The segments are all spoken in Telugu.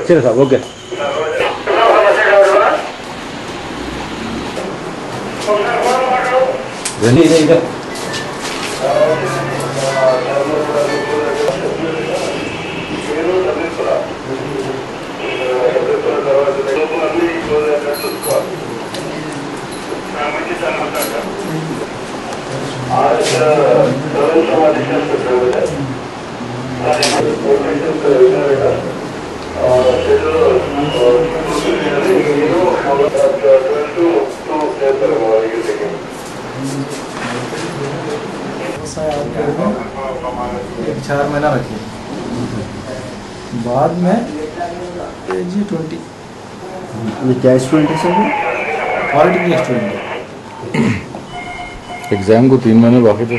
चलो साहब ओके इधर इधर एक 4 महीना रखिए, बाद में AG20 क्या स्टूडेंट है सर? पॉलिटेक्निक स्टूडेंट है। एग्जाम को 3 महीने बाकी थे।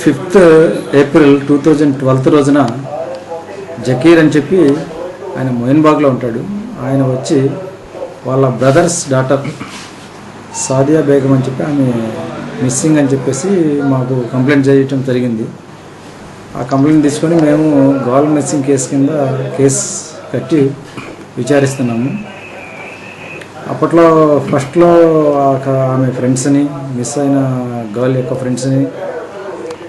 5th ఏప్రిల్ 2012 రోజున జకీర్ అని చెప్పి ఆయన మోయిన్బాగ్లో ఉంటాడు. ఆయన వచ్చి వాళ్ళ బ్రదర్స్ డాటర్ సాదియా బేగం అని చెప్పి ఆమె మిస్సింగ్ అని చెప్పేసి మాకు కంప్లైంట్ చేయటం జరిగింది. ఆ కంప్లైంట్ తీసుకొని మేము గర్ల్ మిస్సింగ్ కేసు కింద కేసు కట్టి విచారిస్తున్నాము. అప్పట్లో ఫస్ట్లో ఆమె ఫ్రెండ్స్ని, మిస్ అయిన గర్ల్ యొక్క ఫ్రెండ్స్ని,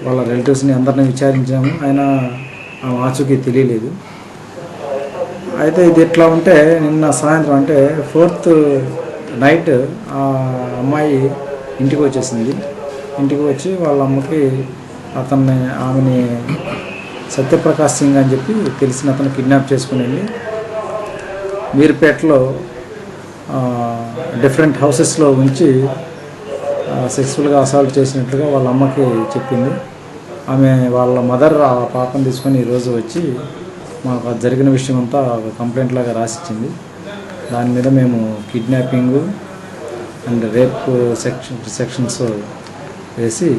వాళ్ళ రిలేటివ్స్ని అందరినీ విచారించాము. ఆయన ఆచూకీ తెలియలేదు. అయితే ఇది ఎట్లా ఉంటే నిన్న సాయంత్రం అంటే 4th నైట్ ఆ అమ్మాయి ఇంటికి వచ్చేసింది. ఇంటికి వచ్చి వాళ్ళ అమ్మకి ఆమెని సత్యప్రకాష్ సింగ్ అని చెప్పి తెలిసిన అతను కిడ్నాప్ చేసుకుని వెళ్ళి మీర్పేటలో డిఫరెంట్ హౌసెస్లో ఉంచి సెక్స్ఫుల్గా అసాల్ట్ చేసినట్లుగా వాళ్ళ అమ్మకి చెప్పింది. ఆమె వాళ్ళ మదర్ ఆ పాపను తీసుకొని ఈరోజు వచ్చి మాకు జరిగిన విషయం అంతా ఒక కంప్లైంట్ లాగా రాసిచ్చింది. దాని మీద మేము కిడ్నాపింగ్ అండ్ రేప్ సెక్షన్స్ వేసి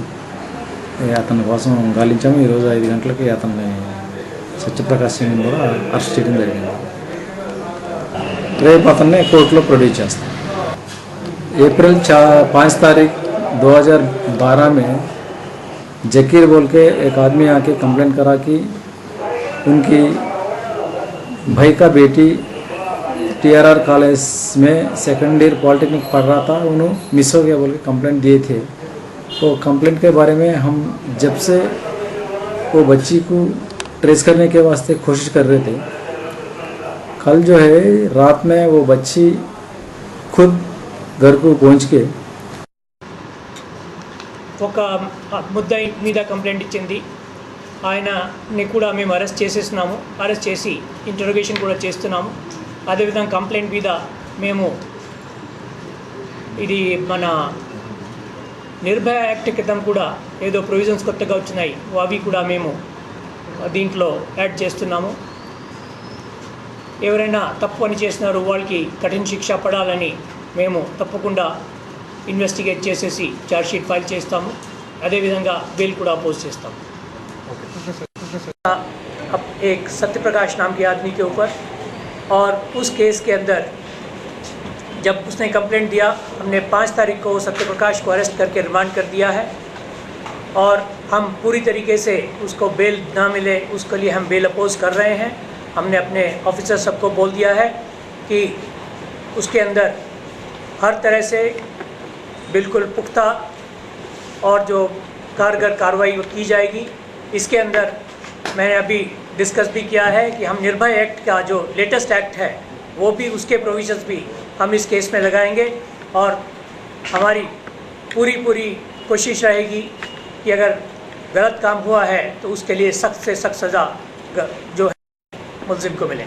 అతని కోసం గాలించాము. ఈరోజు 5 గంటలకి అతన్ని సత్యప్రకాష్ సింగ్ కూడా అరెస్ట్ చేయడం జరిగింది. రేపు అతన్ని కోర్టులో ప్రొడ్యూస్ చేస్తాం. अप्रैल 5 तारीख 2012 में जकीर बोल के एक आदमी आके कंप्लेंट करा कि उनकी भाई का बेटी TRR कॉलेज में सेकेंड ईयर पॉलिटेक्निक पढ़ रहा था, उन्होंने मिस हो गया बोल के कंप्लेंट दिए थे। तो कंप्लेंट के बारे में हम जब से वो बच्ची को ट्रेस करने के वास्ते कोशिश कर रहे थे, कल जो है रात में वो बच्ची खुद घर को पहुंच के ఒక ముద్దాయి మీద కంప్లైంట్ ఇచ్చింది. ఆయనని కూడా మేము అరెస్ట్ చేసేస్తున్నాము. అరెస్ట్ చేసి ఇంటరోగేషన్ కూడా చేస్తున్నాము. అదేవిధంగా కంప్లైంట్ మీద మేము ఇది మన నిర్భయ యాక్ట్ క్రితం కూడా ఏదో ప్రొవిజన్స్ కొత్తగా వచ్చినాయి, అవి కూడా మేము దీంట్లో యాడ్ చేస్తున్నాము. ఎవరైనా తప్పు పని చేసినారో వాళ్ళకి కఠిన శిక్ష పడాలని మేము తప్పకుండా ఇన్వెస్టిగేట్ చేసేసి చార్జ్షీట్ ఫైల్ చేస్తాము. అదేవిధంగా బెయిల్ కూడా అపోజ్ చేస్తాము. एक सत्यप्रकाश नाम के आदमी के ऊपर, और उस केस के अंदर जब उसने कंप्लेंट दिया, हमने 5 तारीख को सत्यप्रकाश को अरेस्ट करके रिमांड कर दिया है. और हम पूरी तरीके से उसको बेल ना मिले उसके लिए हम बेल अपोज कर रहे हैं. हमने अपने ऑफिसर सबको बोल दिया है कि उसके अंदर हर तरह से बिल्कुल पुख्ता और जो कारगर कार्रवाई की जाएगी. इसके अंदर मैंने अभी डिस्कस भी किया है कि हम निर्भय एक्ट का जो लेटेस्ट एक्ट है वो भी, उसके प्रोविजंस भी हम इस केस में लगाएंगे. और हमारी पूरी कोशिश रहेगी कि अगर गलत काम हुआ है तो उसके लिए सख्त से सख्त सज़ा जो है मुल्ज़िम को मिले.